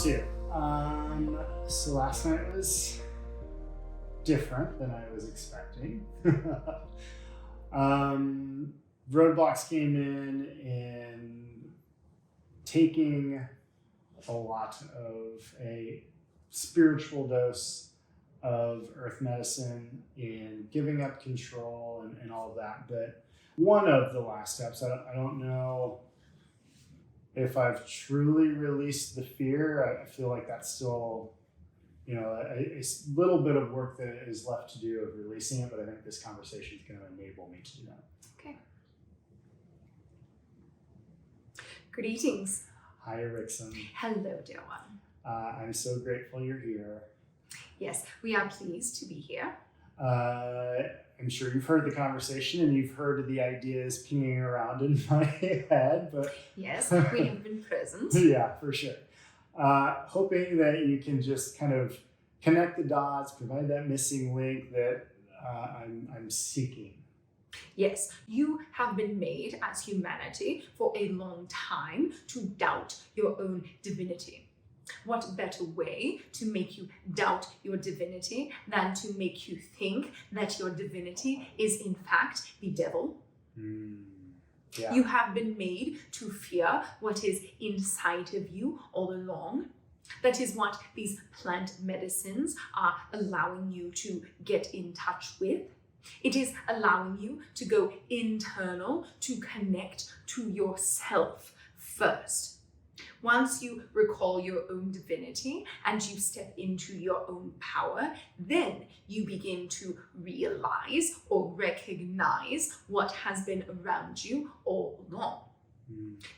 too. So last night was different than I was expecting. Roadblocks came in taking a lot of a spiritual dose of earth medicine, in giving up control and all of that. But one of the last steps, I don't know if I've truly released the fear. I feel like that's still, a little bit of work that is left to do of releasing it, but I think this conversation is going to enable me to do that. Okay. Greetings. Hi, Aurixom. Hello, dear one. I'm so grateful you're here. Yes, we are pleased to be here. I'm sure you've heard the conversation and you've heard the ideas pinging around in my head, but yes, we have been present. Yeah, for sure. Hoping that you can just kind of connect the dots, provide that missing link that I'm seeking. Yes, you have been made as humanity for a long time to doubt your own divinity. What better way to make you doubt your divinity than to make you think that your divinity is in fact the devil? Yeah. You have been made to fear what is inside of you all along. That is what these plant medicines are allowing you to get in touch with. It is allowing you to go internal, to connect to yourself first. Once you recall your own divinity and you step into your own power, then you begin to realize or recognize what has been around you all along.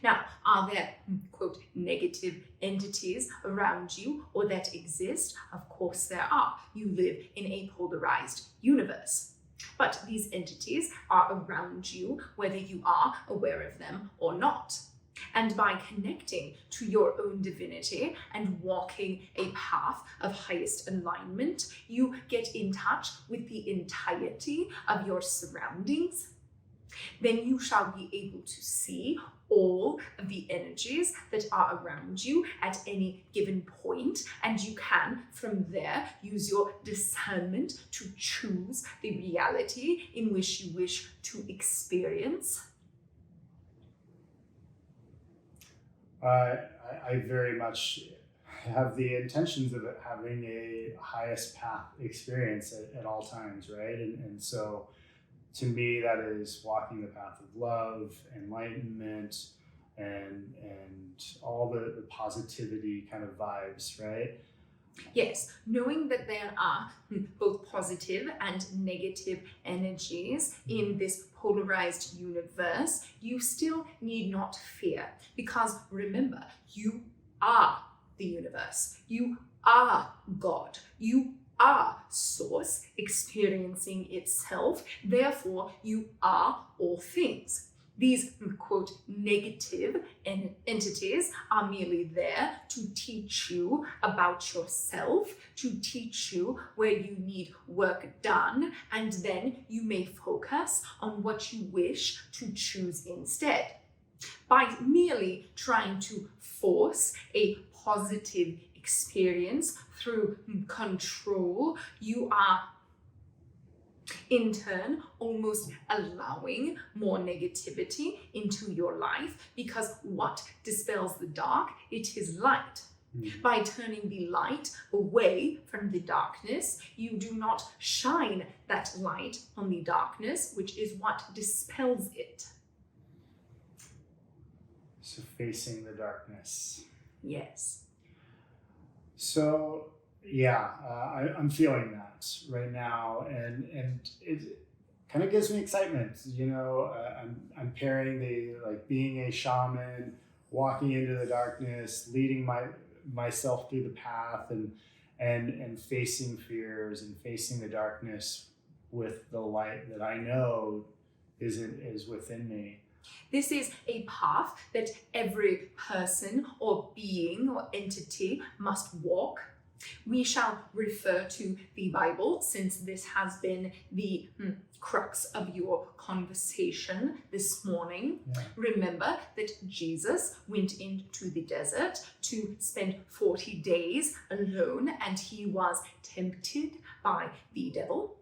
Now, are there, quote, negative entities around you or that exist? Of course there are. You live in a polarized universe. But these entities are around you whether you are aware of them or not. And by connecting to your own divinity and walking a path of highest alignment, you get in touch with the entirety of your surroundings. Then you shall be able to see all of the energies that are around you at any given point, and you can, from there, use your discernment to choose the reality in which you wish to experience. I very much have the intentions of it having a highest path experience at all times, right? And so to me, that is walking the path of love, enlightenment, and all the positivity kind of vibes, right? Yes, knowing that there are both positive and negative energies in this polarized universe, you still need not fear, because remember, you are the universe. You are God. You are Source experiencing itself. Therefore, you are all things. These, quote, negative entities are merely there to teach you about yourself, to teach you where you need work done, and then you may focus on what you wish to choose instead. By merely trying to force a positive experience through control, you are in turn almost allowing more negativity into your life, because what dispels the dark? It is light. By turning the light away from the darkness, you do not shine that light on the darkness, which is what dispels it. So facing the darkness. Yes. So yeah, I'm feeling that right now, and it kind of gives me excitement. I'm pairing being a shaman, walking into the darkness, leading myself through the path, and facing fears and facing the darkness with the light that I know is within me. This is a path that every person or being or entity must walk. We shall refer to the Bible, since this has been the crux of your conversation this morning. Yeah. Remember that Jesus went into the desert to spend 40 days alone, and he was tempted by the devil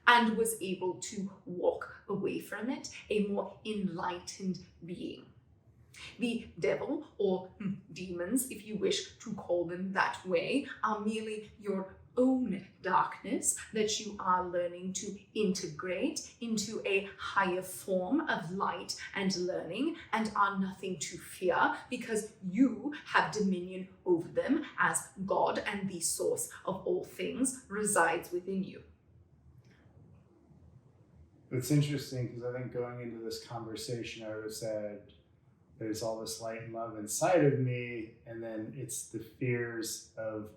and was able to walk away from it a more enlightened being. The devil, or demons, if you wish to call them that way, are merely your own darkness that you are learning to integrate into a higher form of light and learning, and are nothing to fear, because you have dominion over them as God, and the source of all things resides within you. It's interesting because I think going into this conversation, I would have said, there's all this light and love inside of me, and then it's the fears of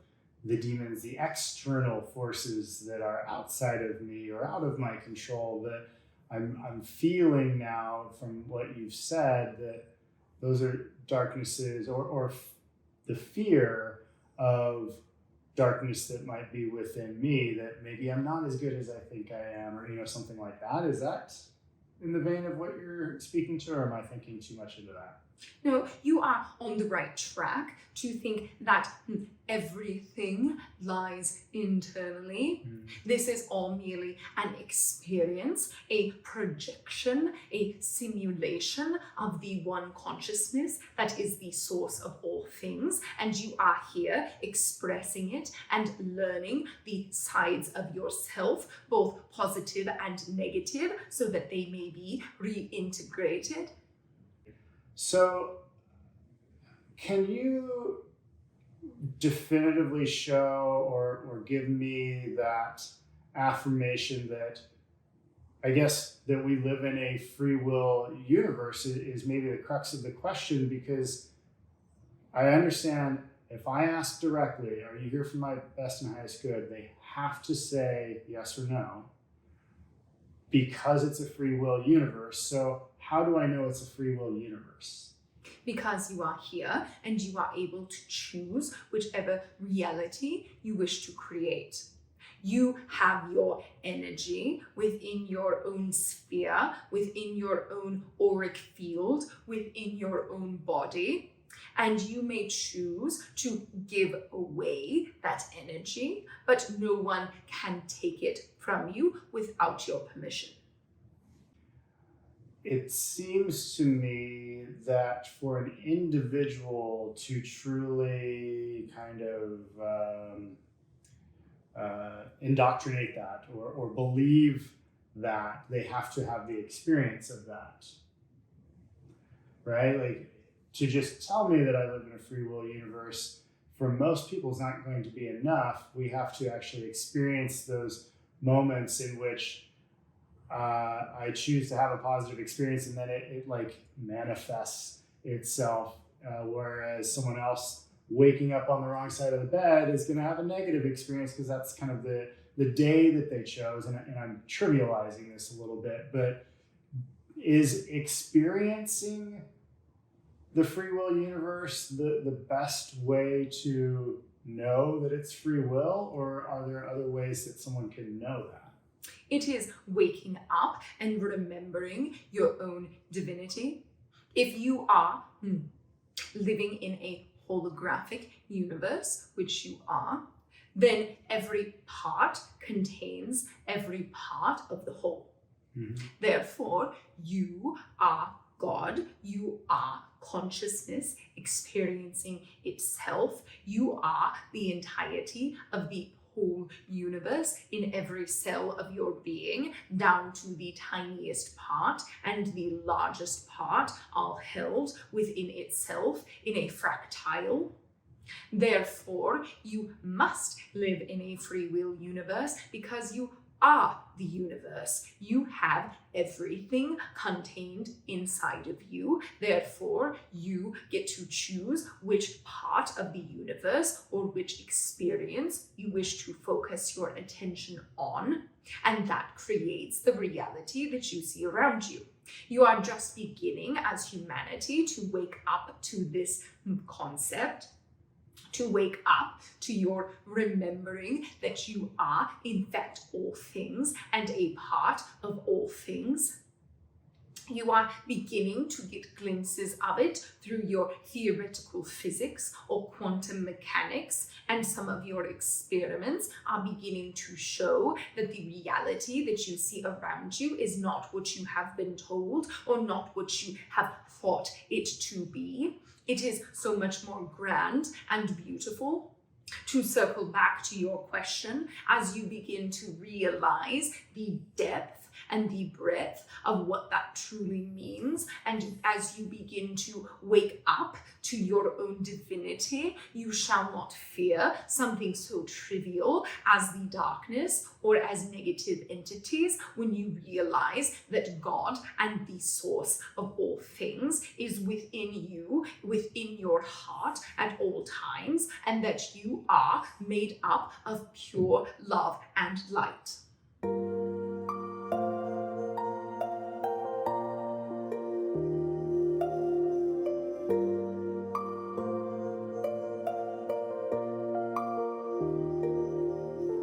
the demons, the external forces that are outside of me or out of my control, that I'm feeling now from what you've said, that those are darknesses or the fear of darkness that might be within me, that maybe I'm not as good as I think I am, or something like that. Is that in the vein of what you're speaking to, or am I thinking too much into that? No, you are on the right track to think that everything lies internally. This is all merely an experience, a projection, a simulation of the one consciousness that is the source of all things, and you are here expressing it and learning the sides of yourself, both positive and negative, so that they may be reintegrated. So, can you definitively show or give me that affirmation that, I guess, that we live in a free will universe is maybe the crux of the question? Because I understand if I ask directly, are you here for my best and highest good, they have to say yes or no, because it's a free will universe. So how do I know it's a free will universe? Because you are here and you are able to choose whichever reality you wish to create. You have your energy within your own sphere, within your own auric field, within your own body, and you may choose to give away that energy, but no one can take it from you without your permission. It seems to me that for an individual to truly kind of indoctrinate that or believe that, they have to have the experience of that, right? Like, to just tell me that I live in a free will universe, for most people, is not going to be enough. We have to actually experience those moments in which I choose to have a positive experience, and then it like manifests itself. Whereas someone else waking up on the wrong side of the bed is going to have a negative experience, because that's kind of the day that they chose. And I'm trivializing this a little bit, but is experiencing the free will universe the best way to know that it's free will, or are there other ways that someone can know that? It is waking up and remembering your own divinity. If you are living in a holographic universe, which you are, then every part contains every part of the whole. Mm-hmm. Therefore, you are God, you are consciousness experiencing itself, you are the entirety of the whole universe in every cell of your being, down to the tiniest part and the largest part, all held within itself in a fractile. Therefore, you must live in a free will universe, because you are the universe. You have everything contained inside of you. Therefore, you get to choose which part of the universe or which experience you wish to focus your attention on, and that creates the reality that you see around you. You are just beginning as humanity to wake up to this concept, to wake up to your remembering that you are, in fact, all things and a part of all things. You are beginning to get glimpses of it through your theoretical physics or quantum mechanics, and some of your experiments are beginning to show that the reality that you see around you is not what you have been told or not what you have thought it to be. It is so much more grand and beautiful. To circle back to your question, as you begin to realize the depth and the breadth of what that truly means, and as you begin to wake up to your own divinity, you shall not fear something so trivial as the darkness or as negative entities, when you realize that God and the source of all things is within you, within your heart at all times, and that you are made up of pure love and light.